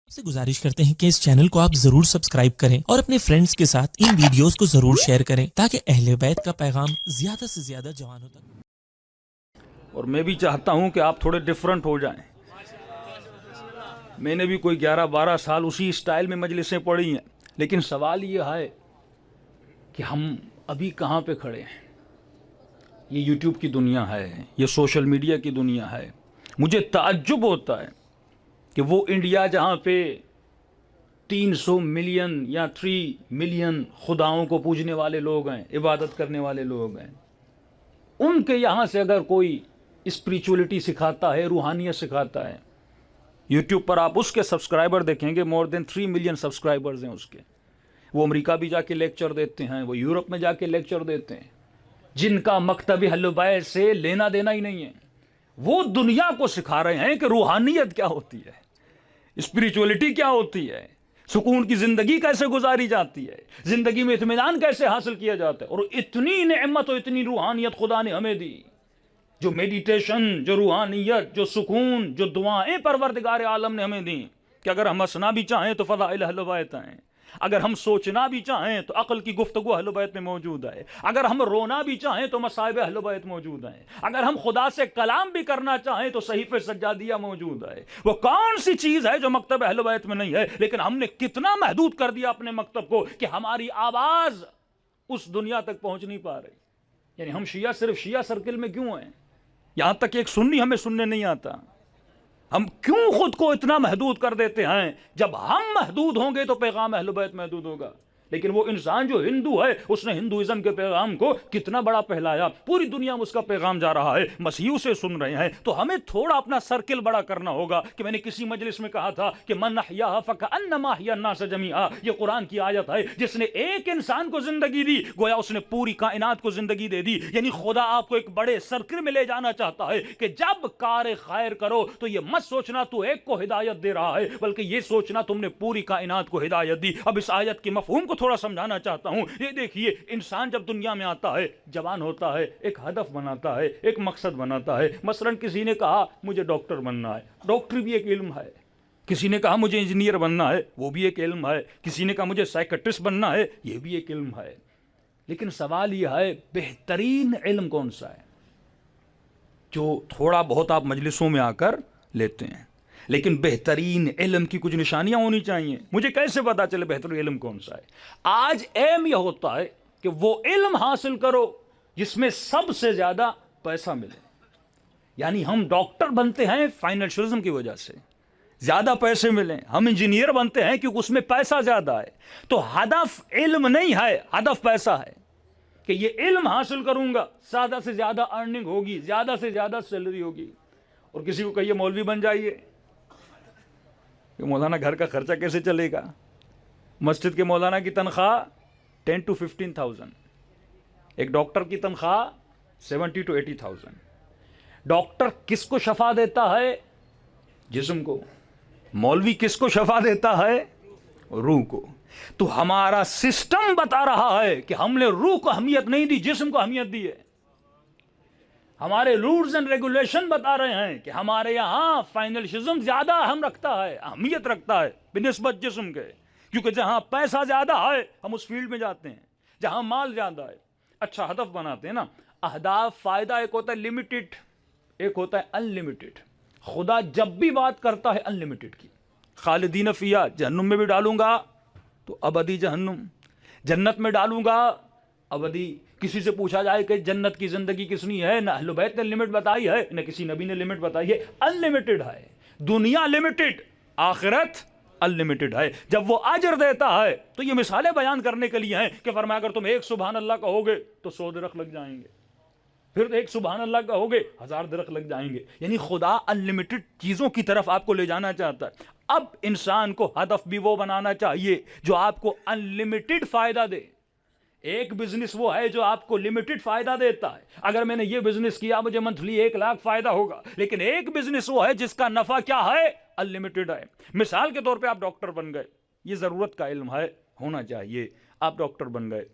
आपसे गुजारिश करते हैं कि इस चैनल को आप जरूर सब्सक्राइब करें और अपने फ्रेंड्स के साथ इन वीडियोस को जरूर शेयर करें ताकि अहले बैत का पैगाम ज्यादा से ज्यादा जवानों तक। और मैं भी चाहता हूं कि आप थोड़े डिफरेंट हो जाएं। मैंने भी कोई 11-12 साल उसी स्टाइल में मजलिसें पढ़ी हैं, लेकिन सवाल ये है कि हम अभी कहाँ पे खड़े हैं। ये यूट्यूब की दुनिया है, ये सोशल मीडिया की दुनिया है। मुझे ताज्जुब होता है कि वो इंडिया जहाँ पे 300 मिलियन या 3 मिलियन खुदाओं को पूजने वाले लोग हैं, इबादत करने वाले लोग हैं, उनके यहाँ से अगर कोई स्पिरिचुअलिटी सिखाता है, रूहानियत सिखाता है, यूट्यूब पर आप उसके सब्सक्राइबर देखेंगे, मोर देन 3 मिलियन सब्सक्राइबर्स हैं उसके। वो अमेरिका भी जाके लेक्चर देते हैं, वो यूरोप में जाके लेक्चर देते हैं, जिनका मकतब हलवाए से लेना देना ही नहीं है। वो दुनिया को सिखा रहे हैं कि रूहानियत क्या होती है, स्पिरिचुअलिटी क्या होती है, सुकून की जिंदगी कैसे गुजारी जाती है, जिंदगी में इत्मीनान कैसे हासिल किया जाता है। और इतनी नेमत और इतनी रूहानियत खुदा ने हमें दी, जो मेडिटेशन, जो रूहानियत, जो सुकून, जो दुआएं परवरदिगार आलम ने हमें दी कि अगर हम हंसना भी चाहें तो फ़ज़ाइल अहल बैत हैं, अगर हम सोचना भी चाहें तो अक्ल की गुफ्तगू अहल बैत में मौजूद है, अगर हम रोना भी चाहें तो मसाइब अहल बैत मौजूद हैं, अगर हम खुदा से कलाम भी करना चाहें तो सहीफ़े सज्जादिया मौजूद है। वो कौन सी चीज़ है जो मकतब अहल बैत में नहीं है, लेकिन हमने कितना महदूद कर दिया अपने मकतब को कि हमारी आवाज़ उस दुनिया तक पहुँच नहीं पा रही। यानी हम शिया सिर्फ शिया सर्किल में क्यों हैं, यहां तक एक सुन्नी हमें सुनने नहीं आता। हम क्यों खुद को इतना महदूद कर देते हैं? जब हम महदूद होंगे तो पैगाम अहल बैत महदूद होगा। लेकिन वो इंसान जो हिंदू है, उसने हिंदुइज्म के पैगाम को कितना बड़ा फैलाया, पूरी दुनिया में उसका पैगाम जा रहा है, मसीह से सुन रहे हैं। तो हमें थोड़ा अपना सर्किल बड़ा करना होगा। कि मैंने किसी मजलिस में कहा था कि मन अहयाहा फकअन्नमा अहया अन्नास जमीआ, ये कुरान की आयत है, जिसने एक इंसान को जिंदगी दी गोया उसने पूरी कायनात को जिंदगी दे दी। यानी खुदा आपको एक बड़े सर्किल में ले जाना चाहता है कि जब कार खैर करो तो ये मत सोचना तू एक को हिदायत दे रहा है, बल्कि ये सोचना तुमने पूरी कायनात को हिदायत दी। अब इस आयत की मफहूम को थोड़ा समझाना चाहता हूं। ये देखिए, इंसान जब दुनिया में आता है, जवान होता है, एक हदफ बनाता है, एक मकसद बनाता है। मसलन किसी ने कहा मुझे डॉक्टर बनना है, डॉक्टर भी एक इल्म है। किसी ने कहा मुझे इंजीनियर बनना है, वो भी एक इल्म है। किसी ने कहा मुझे साइकेट्रिस्ट बनना है, ये भी एक इल्म है। लेकिन सवाल यह है, बेहतरीन इल्म कौन सा है जो थोड़ा बहुत आप मजलिसों में आकर लेते हैं? लेकिन बेहतरीन इल्म की कुछ निशानियां होनी चाहिए। मुझे कैसे पता चले बेहतरीन इल्म कौन सा है? आज एम यह होता है कि वो इल्म हासिल करो जिसमें सबसे ज्यादा पैसा मिले। यानी हम डॉक्टर बनते हैं फाइनेंशियलिज्म की वजह से, ज्यादा पैसे मिले। हम इंजीनियर बनते हैं क्योंकि उसमें पैसा ज्यादा है। तो हदफ इल्म नहीं है, हदफ पैसा है कि ये इल्म हासिल करूंगा, ज्यादा से ज्यादा अर्निंग होगी, ज्यादा से ज्यादा सैलरी होगी। और किसी को कहिए मौलवी बन जाइए, मौलाना घर का खर्चा कैसे चलेगा? मस्जिद के मौलाना की तनख्वाह 10 to 15,000, एक डॉक्टर की तनख्वाह 70 to 80,000। डॉक्टर किसको शफा देता है? जिस्म को। मौलवी किसको शफा देता है? रूह को। तो हमारा सिस्टम बता रहा है कि हमने रूह को अहमियत नहीं दी, जिस्म को अहमियत दी है। हमारे रूल्स एंड रेगुलेशन बता रहे हैं कि हमारे यहाँ फाइनेंशियलिज्म ज्यादा अहम रखता है, अहमियत रखता है बिनिस्बत जिस्म के। क्योंकि जहां पैसा ज्यादा है हम उस फील्ड में जाते हैं, जहां माल ज्यादा है। अच्छा, हदफ बनाते हैं ना। अहदाफ, फायदा एक होता है लिमिटेड, एक होता है अनलिमिटेड। खुदा जब भी बात करता है अनलिमिटेड की, खालिदीन फिया, जहन्नुम में भी डालूंगा तो अबदी जहन्नुम, जन्नत में डालूंगा अबदी। किसी से पूछा जाए कि जन्नत की जिंदगी कितनी है, ना अहले बैत ने लिमिट बताई है, ना किसी नबी ने लिमिट बताई है। अनलिमिटेड है। दुनिया लिमिटेड, आखिरत अनलिमिटेड है। जब वो अजर देता है तो ये मिसालें बयान करने के लिए हैं कि फरमाया अगर तुम एक सुभान अल्लाह कहोगे तो 100 दरख्त लग जाएंगे, फिर एक सुभान अल्लाह कहोगे 1000 दरख्त लग जाएंगे। यानी खुदा अनलिमिटेड चीजों की तरफ आपको ले जाना चाहता है। अब इंसान को हदफ भी वो बनाना चाहिए जो आपको अनलिमिटेड फायदा दे। एक बिजनेस वो है जो आपको लिमिटेड फायदा देता है। अगर मैंने ये बिजनेस किया मुझे मंथली 1 लाख फायदा होगा। लेकिन एक बिजनेस वो है जिसका नफा क्या है? अनलिमिटेड है। मिसाल के तौर पे आप डॉक्टर बन गए, ये जरूरत का इल्म है, होना चाहिए। आप डॉक्टर बन गए,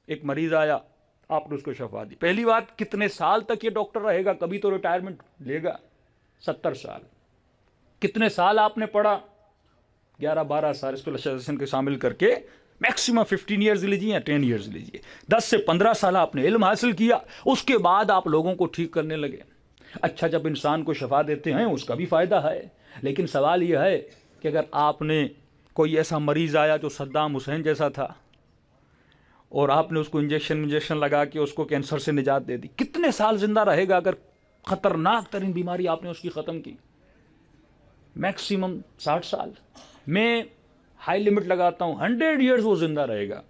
एक मरीज आया, आपने उसको शफा दी। पहली बात, कितने साल तक ये डॉक्टर रहेगा? कभी तो रिटायरमेंट लेगा। 70 साल। कितने साल आपने पढ़ा? 11-12 سال اسپیشلائزیشن کے شامل کر کے میکسیمم 15 ایئرز لیجیے یا 10 ایئرز لیجیے, 10 سے 15 سال آپ نے علم حاصل کیا, اس کے بعد آپ لوگوں کو ٹھیک کرنے لگے. اچھا, جب انسان کو شفا دیتے ہیں اس کا بھی فائدہ ہے, لیکن سوال یہ ہے کہ اگر آپ نے کوئی ایسا مریض آیا جو صدام حسین جیسا تھا اور آپ نے اس کو انجیکشن لگا کے اس کو کینسر سے نجات دے دی, کتنے سال زندہ رہے گا اگر خطرناک ترین بیماری آپ نے اس کی ختم کی؟ میکسیمم 60 سال. میں ہائی لمٹ لگاتا ہوں 100 ایئرز وہ زندہ رہے گا.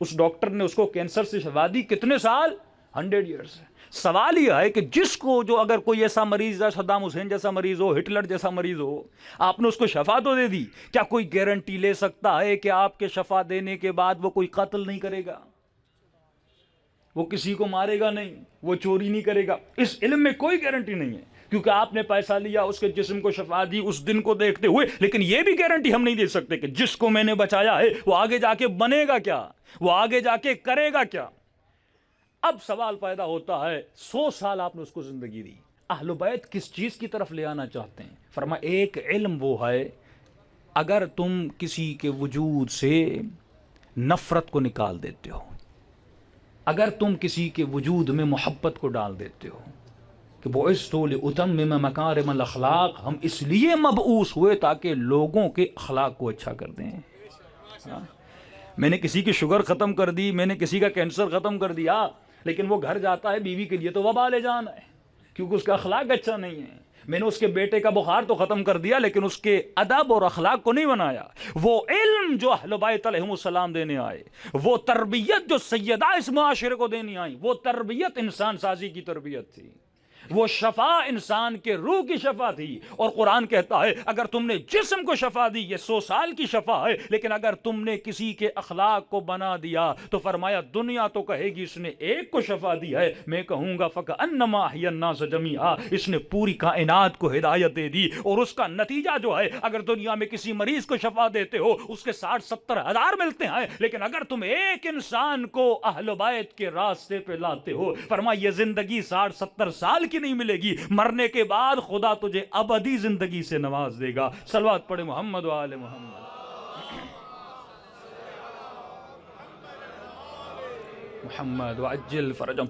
اس ڈاکٹر نے اس کو کینسر سے شفا دی, کتنے سال؟ 100 ایئرز. سوال یہ ہے کہ جس کو, جو اگر کوئی ایسا مریض ہے, صدام حسین جیسا مریض ہو, ہٹلر جیسا مریض ہو, آپ نے اس کو شفا تو دے دی, کیا کوئی گارنٹی لے سکتا ہے کہ آپ کے شفا دینے کے بعد وہ کوئی قتل نہیں کرے گا, وہ کسی کو مارے گا نہیں, وہ چوری نہیں کرے گا؟ اس علم میں کوئی گارنٹی نہیں ہے, کیونکہ آپ نے پیسہ لیا, اس کے جسم کو شفا دی اس دن کو دیکھتے ہوئے, لیکن یہ بھی گارنٹی ہم نہیں دے سکتے کہ جس کو میں نے بچایا ہے وہ آگے جا کے بنے گا کیا, وہ آگے جا کے کرے گا کیا. اب سوال پیدا ہوتا ہے, 100 سال آپ نے اس کو زندگی دی, اہل بیت کس چیز کی طرف لے آنا چاہتے ہیں؟ فرمایا ایک علم وہ ہے, اگر تم کسی کے وجود سے نفرت کو نکال دیتے ہو, اگر تم کسی کے وجود میں محبت کو ڈال دیتے ہو کہ بعثت لأتمم مکارم الاخلاق, ہم اس لیے مبعوث ہوئے تاکہ لوگوں کے اخلاق کو اچھا کر دیں. میں نے کسی کی شوگر ختم کر دی, میں نے کسی کا کینسر ختم کر دیا, لیکن وہ گھر جاتا ہے بیوی کے لیے تو وبال جان ہے, کیونکہ اس کا اخلاق اچھا نہیں ہے. میں نے اس کے بیٹے کا بخار تو ختم کر دیا, لیکن اس کے ادب اور اخلاق کو نہیں بنایا. وہ علم جو اہل بیت علیہم السلام دینے آئے, وہ تربیت جو سیدہ اس معاشرے کو دینی آئی, وہ تربیت انسان سازی کی تربیت تھی, وہ شفا انسان کے روح کی شفا تھی. اور قرآن کہتا ہے اگر تم نے جسم کو شفا دی یہ 100 سال کی شفا ہے, لیکن اگر تم نے کسی کے اخلاق کو بنا دیا تو فرمایا دنیا تو کہے گی اس نے ایک کو شفا دی ہے, میں کہوں گا فکأنما احیی الناس جمیعا, اس نے پوری کائنات کو ہدایت دے دی. اور اس کا نتیجہ جو ہے, اگر دنیا میں کسی مریض کو شفا دیتے ہو اس کے 60-70 ہزار ملتے ہیں, لیکن اگر تم ایک انسان کو اہل بیت کے راستے پہ لاتے ہو, فرمایا یہ زندگی 60-70 سال کی نہیں ملے گی, مرنے کے بعد خدا تجھے ابدی زندگی سے نواز دے گا. صلوات پڑھے محمد و آل محمد. محمد وعجل فرجهم.